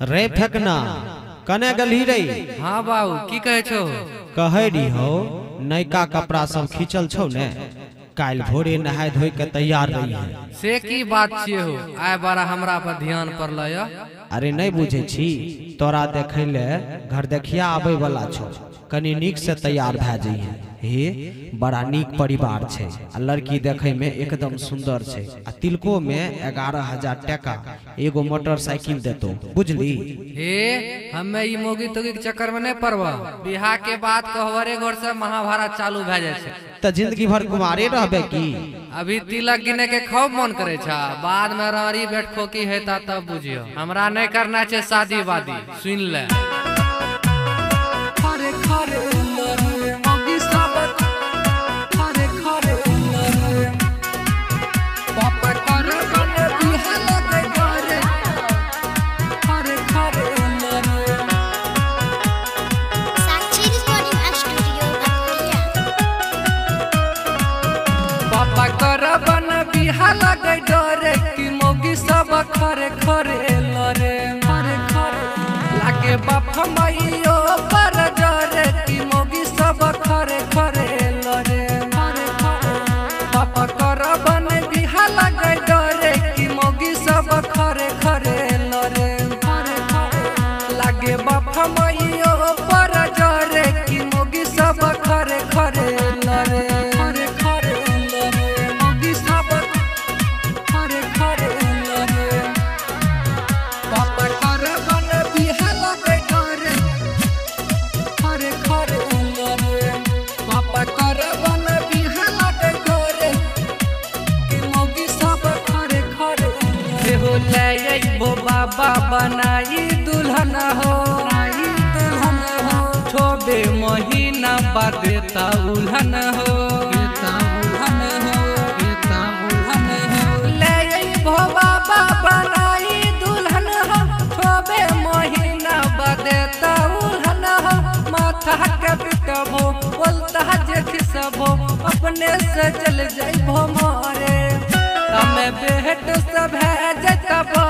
रे फेकना कने गली रे। हाँ बाबू की कहे छो? कहे दी हो नयका कपड़ा सब खींचल छौ ने, काल भोरे नहाय धोई के तैयार रही है। से की बात छे हो, आय बारा हमरा पर ध्यान पड़ल या। अरे नहीं बुझे छी, तोरा देखे ले घर देखिया आबे वाला छौ, कनी नीक से तैयार भै जइहे। हे बड़ा नीक परिवार छे, आ लड़की देखे में एकदम सुंदर छे, आ तिलको में 11,000 टका एगो मोटरसाइकिल देतो, बुझली? हे हमें ई मोगी तोगी के चक्कर में नहीं पड़वा। बिहार के बाद कहवरे घर से महाभारत चालू भै जाय छे, त जिंदगी भर कुमारे रहबे की? अभी तिलक गिने के खूब मन करे छा, बाद में रारी बैठ खोकी हेता तब बुझियो। हमरा नहीं करना छे शादी वादी, सुन ले। लगे डरे कि मोगी सब खरे खरे लरे खरे खरे लागे बाप मैयो पर डरे कि मोगी सब खरे खरे लरे खरे खरे बाप कर बन बिहा लगे डरे कि मोगी सब खरे खरे लरे खरे खरे लागे बाप मैयो पर डरे कि मोगी सब खरे खरे लरे खरे खरे लरे मोगी सब बाबा बनाई दुल्हन हो, दुल्हन हो छोबे महीना बाद देता उल्हन हो, उल्हन हो, उल्हन हो ले भो बाबा बनाई दुल्हन हो, छोबे महीना बाद देता उल्हन हो। माथा के पिटबो बोलता जे खिसबो अपने से चल जाइबो मारे, तमे बेहट सब है जतबो